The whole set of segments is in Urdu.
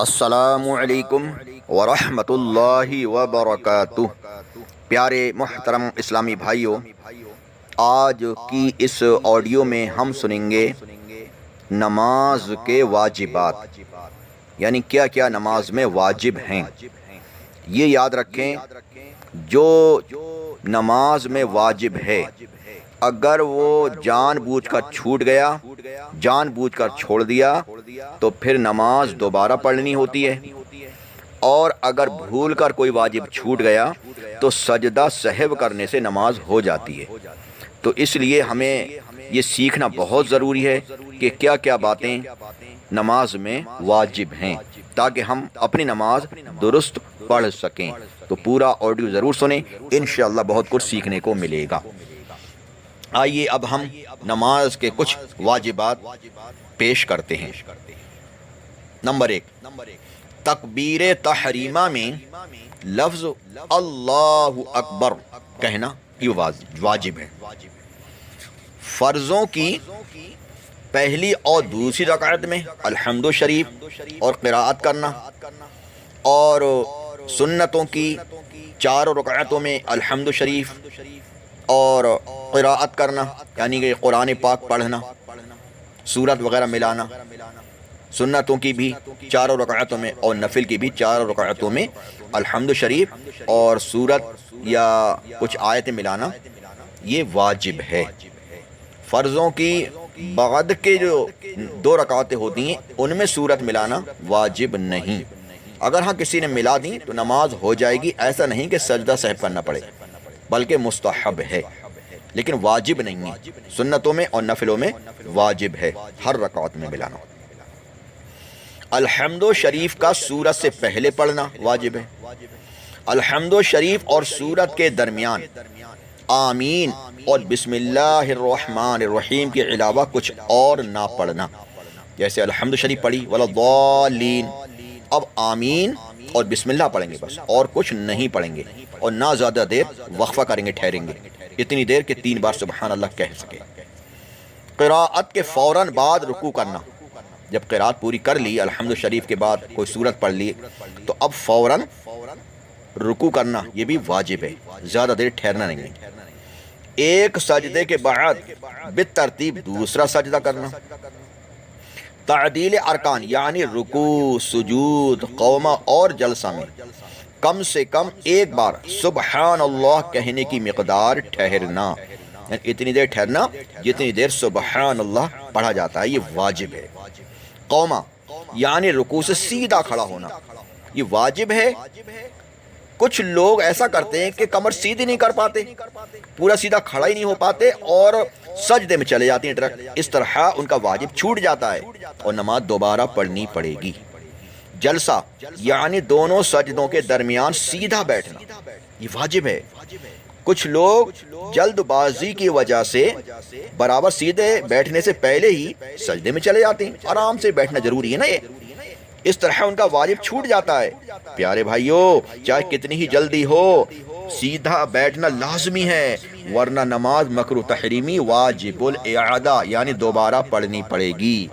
السلام علیکم ورحمۃ اللہ وبرکاتہ۔ پیارے محترم اسلامی بھائیوں، آج کی اس آڈیو میں ہم سنیں گے نماز کے واجبات، یعنی کیا کیا نماز میں واجب ہیں۔ یہ یاد رکھیں، جو نماز میں واجب ہے اگر وہ جان بوجھ کر چھوٹ گیا، جان بوجھ کر چھوڑ دیا تو پھر نماز دوبارہ پڑھنی ہوتی ہے، اور اگر بھول کر کوئی واجب چھوٹ گیا تو سجدہ سہو کرنے سے نماز ہو جاتی ہے۔ تو اس لیے ہمیں یہ سیکھنا بہت ضروری ہے کہ کیا کیا باتیں نماز میں واجب ہیں، تاکہ ہم اپنی نماز درست پڑھ سکیں۔ تو پورا آڈیو ضرور سنیں، انشاءاللہ بہت کچھ سیکھنے کو ملے گا۔ آئیے اب ہم نماز کے کچھ واجبات پیش کرتے ہیں۔ نمبر 1، تکبیر تحریمہ میں لفظ اللہ اکبر کہنا یہ واجب ہے۔ فرضوں کی پہلی اور دوسری رکعت میں الحمد شریف اور قراءت کرنا، اور سنتوں کی چاروں رکعتوں میں الحمد شریف اور قراءت کرنا، یعنی کہ قرآن پاک پڑھنا، سورت وغیرہ ملانا، سنتوں کی بھی چاروں رکعتوں میں اور نفل کی بھی چاروں رکعتوں میں الحمد شریف اور سورت یا کچھ آیتیں ملانا یہ واجب ہے۔ فرضوں کی بعد کے جو 2 رکعتیں ہوتی ہیں ان میں سورت ملانا واجب نہیں۔ اگر ہاں کسی نے ملا دی تو نماز ہو جائے گی، ایسا نہیں کہ سجدہ سہو کرنا پڑے، بلکہ مستحب ہے لیکن واجب نہیں ہے۔ سنتوں میں اور نفلوں میں واجب ہے ہر رکعت میں ملانا۔ الحمد شریف کا سورت سے پہلے پڑھنا واجب ہے۔ الحمد شریف اور سورت کے درمیان آمین اور بسم اللہ الرحمن الرحیم کے علاوہ کچھ اور نہ پڑھنا۔ جیسے الحمد شریف پڑھی ولا الضالین، اب آمین اور بسم اللہ پڑھیں گے بس، اور کچھ نہیں پڑھیں گے، اور نہ زیادہ دیر وقفہ کریں گے، ٹھہریں گے اتنی دیر کہ 3 بار سبحان اللہ کہہ سکے۔ قراءت کے فوراً بعد رکوع کرنا، جب قراءت پوری کر لی الحمد شریف کے بعد کوئی سورت پڑھ لی تو اب فوراً رکوع کرنا یہ بھی واجب ہے، زیادہ دیر ٹھہرنا نہیں ہے۔ ایک سجدے کے بعد بالترتیب دوسرا سجدہ کرنا۔ تعدیل ارکان یعنی رکوع، سجود، قومہ اور جلسہ میں کم سے کم ایک بار سبحان اللہ کہنے کی مقدار ٹھہرنا، یعنی اتنی دیر ٹھہرنا جتنی دیر سبحان اللہ پڑھا جاتا ہے، یہ واجب ہے۔ قومہ یعنی رکوع سے سیدھا کھڑا ہونا، یہ واجب ہے۔ کچھ لوگ ایسا کرتے ہیں کہ کمر سیدھی نہیں کر پاتے، پورا سیدھا کھڑا ہی نہیں ہو پاتے اور سجدے میں چلے جاتے ہیں ڈائریکٹ، اس طرح ان کا واجب چھوٹ جاتا ہے اور نماز دوبارہ پڑھنی پڑے گی۔ جلسہ یعنی دونوں سجدوں کے درمیان سیدھا بیٹھنا، یہ واجب ہے۔ کچھ لوگ جلد بازی کی وجہ سے برابر سیدھے بیٹھنے سے پہلے ہی سجدے میں چلے جاتے ہیں، آرام سے بیٹھنا ضروری ہے نا، یہ اس طرح ان کا واجب چھوٹ جاتا ہے۔ پیارے بھائیوں، چاہے کتنی ہی جلدی ہو سیدھا بیٹھنا لازمی ہے، ورنہ نماز مکروہ تحریمی واجب الاعادہ یعنی دوبارہ پڑھنی پڑے گی۔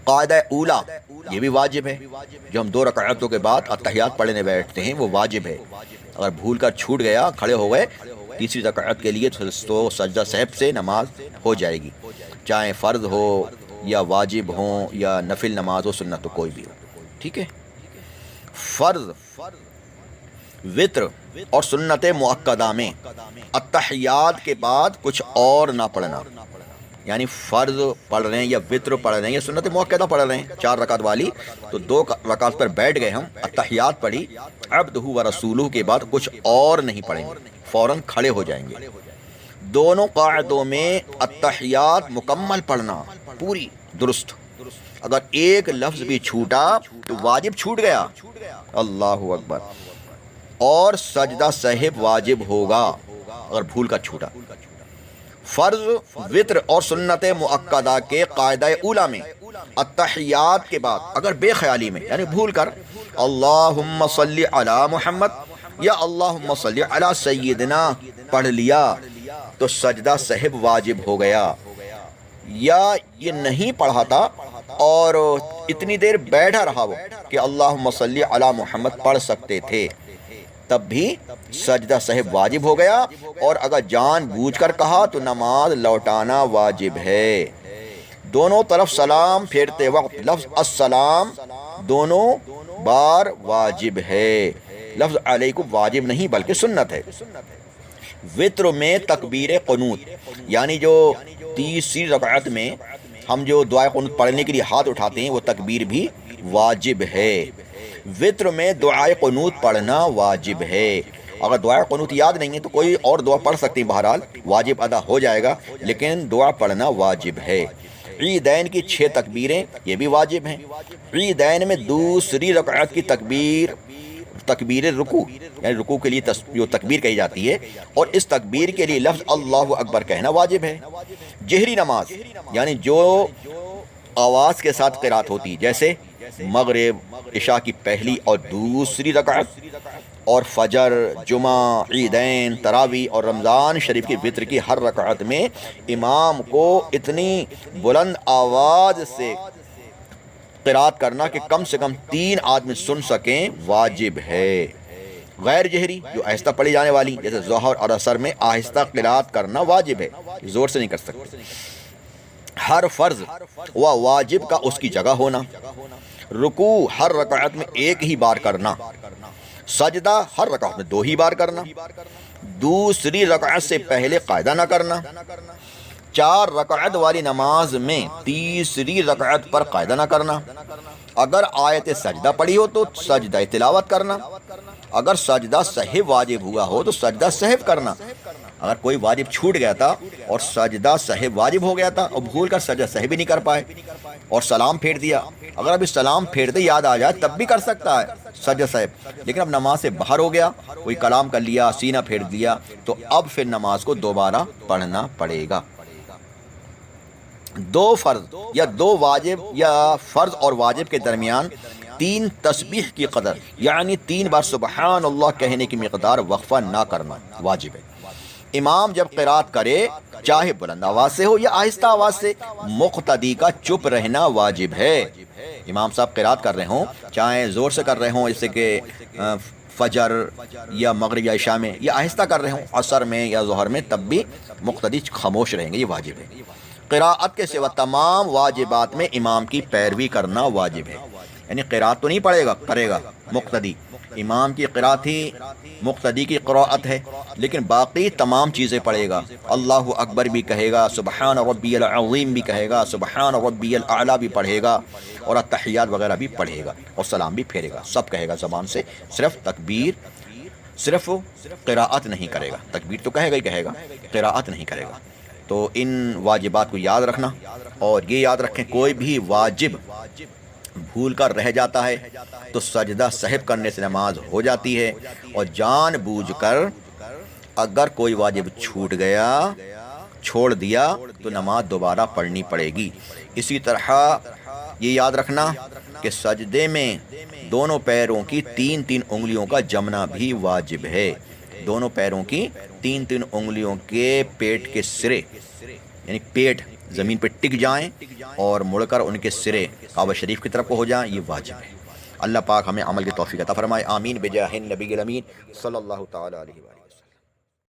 قاعدہ اولا یہ بھی واجب ہے، جو ہم 2 رکعتوں کے بعد اتحیات پڑھنے بیٹھتے ہیں وہ واجب ہے۔ اگر بھول کر چھوٹ گیا، کھڑے ہو گئے تیسری رکعت کے لیے تو سجدہ سہو سے نماز ہو جائے گی، چاہے فرض ہو یا واجب ہو یا نفل نماز ہو، سنت تو کوئی بھی ہو، ٹھیک ہے۔ فرض، وتر اور سنت مؤکدہ میں اتحیات کے بعد کچھ اور نہ پڑھنا، یعنی فرض پڑھ رہے ہیں یا وتر پڑھ رہے ہیں یا سنت مؤکدہ پڑھ رہے ہیں 4 رکعت والی، تو 2 رکعت پر بیٹھ گئے ہم، اتحیات پڑھی، عبدہ و رسولہ کے بعد کچھ اور نہیں پڑھیں گے، فوراً کھڑے ہو جائیں گے۔ دونوں قاعدوں میں اتحیات مکمل پڑھنا، پوری درست۔ اگر ایک لفظ بھی چھوٹا تو واجب چھوٹ گیا، اللہ اکبر، اور سجدہ سہو واجب ہوگا اگر بھول کر چھوٹا۔ فرض، وتر اور سنت مؤکدہ کے قاعدہ اولا میں اتحیات کے بعد اگر بے خیالی میں یعنی بھول کر اللہم صلی علی محمد یا اللہم صلی علی سیدنا پڑھ لیا تو سجدہ سہو واجب ہو گیا، یا یہ نہیں پڑھا تھا اور اتنی دیر بیٹھا رہا وہ کہ اللہم صلی علی محمد پڑھ سکتے تھے، تب بھی سجدہ سہو واجب ہو گیا، اور اگر جان بوجھ کر کہا تو نماز لوٹانا واجب ہے۔ دونوں طرف سلام پھیرتے وقت لفظ السلام دونوں بار واجب ہے، لفظ علیکم واجب نہیں بلکہ سنت ہے۔ وطر میں تکبیر قنوت، یعنی جو تیسری رکعت میں ہم جو دعائے قنوت پڑھنے کے لیے ہاتھ اٹھاتے ہیں وہ تکبیر بھی واجب ہے۔ وطر میں دعائے قنوت پڑھنا واجب ہے۔ اگر دعائے قنوت یاد نہیں ہے تو کوئی اور دعا پڑھ سکتے ہیں، بہرحال واجب ادا ہو جائے گا، لیکن دعا پڑھنا واجب ہے۔ عیدین کی 6 تکبیریں یہ بھی واجب ہیں۔ عیدین میں دوسری رکعت کی تکبیر رکوع، یعنی رکوع کے لیے جو تکبیر کہی جاتی ہے، اور اس تکبیر کے لیے لفظ اللہ اکبر کہنا واجب ہے۔ جہری نماز، یعنی جو آواز کے ساتھ قرات ہوتی، جیسے مغرب، عشاء کی پہلی اور دوسری رکعت، اور فجر، جمعہ، عیدین، تراویح اور رمضان شریف کی وطر کی ہر رکعت میں امام کو اتنی بلند آواز سے قرات کرنا کہ کم سے کم 3 آدمی سن سکیں واجب ہے۔ غیر جہری جو آہستہ پڑھی جانے والی، جیسے ظہر اور عصر میں آہستہ قرات کرنا واجب ہے، زور سے نہیں کر سکتے۔ ہر فرض و واجب کا اس کی جگہ ہونا، رکوع ہر رکعت میں 1 ہی بار کرنا، سجدہ ہر رکعت میں 2 ہی بار کرنا، دوسری رکعت سے پہلے قاعدہ نہ کرنا، 4 رکعت والی نماز میں تیسری رکعت پر قاعدہ نہ کرنا، اگر آیت سجدہ پڑھی ہو تو سجدہ تلاوت کرنا، اگر سجدہ سہو واجب ہوا ہو تو سجدہ سہو کرنا۔ اگر کوئی واجب چھوٹ گیا تھا اور سجدہ سہو واجب ہو گیا تھا اور بھول کر سجدہ سہو بھی نہیں کر پائے اور سلام پھیر دیا، اگر ابھی سلام پھیرتے یاد آ جائے تب بھی کر سکتا ہے سجدہ سہو، لیکن اب نماز سے باہر ہو گیا، کوئی کلام کر لیا، سینہ پھیر دیا، تو اب پھر نماز کو دوبارہ پڑھنا پڑے گا۔ 2 فرض یا 2 واجب یا فرض اور واجب کے درمیان 3 تسبیح کی قدر، یعنی 3 بار سبحان اللہ کہنے کی مقدار وقفہ نہ کرنا واجب ہے۔ امام جب قرات کرے چاہے بلند آواز سے ہو یا آہستہ آواز سے، مقتدی کا چپ رہنا واجب ہے۔ امام صاحب قرات کر رہے ہوں، چاہے زور سے کر رہے ہوں جیسے کہ فجر یا مغرب یا عشاء میں، یا آہستہ کر رہے ہوں عصر میں یا ظہر میں، تب بھی مقتدی خاموش رہیں گے، یہ واجب ہے۔ قراءت کے سوا تمام واجبات میں امام کی پیروی کرنا واجب ہے، یعنی قراءت تو نہیں پڑھے گا، کرے گا مقتدی، امام کی قراءت ہی مقتدی کی قراءت ہے، لیکن باقی تمام چیزیں پڑھے گا، اللہ اکبر بھی کہے گا، سبحان ربی العظیم بھی کہے گا، سبحان ربی الاعلی بھی پڑھے گا، اور التحیات وغیرہ بھی پڑھے گا، اور سلام بھی پھیرے گا، سب کہے گا زبان سے، صرف قراءت نہیں کرے گا، تکبیر تو کہے گا ہی کہے گا، قراءت نہیں کرے گا۔ تو ان واجبات کو یاد رکھنا، اور یہ یاد رکھیں کوئی بھی واجب بھول کر رہ جاتا ہے تو سجدہ سہو کرنے سے نماز ہو جاتی ہے، اور جان بوجھ کر اگر کوئی واجب چھوڑ دیا تو نماز دوبارہ پڑھنی پڑے گی۔ اسی طرح یہ یاد رکھنا کہ سجدے میں دونوں پیروں کی 3 انگلیوں کا جمنا بھی واجب ہے، دونوں پیروں کی 3 انگلیوں کے پیٹ کے سرے، یعنی پیٹ زمین پہ ٹک جائیں اور مڑ کر ان کے سرے کعبہ شریف کی طرف کو ہو جائیں، یہ واجب ہے۔ اللہ پاک ہمیں عمل کی توفیق عطا فرمائے، آمین بجاہ النبی الامین صلی اللہ تعالی علیہ وآلہ۔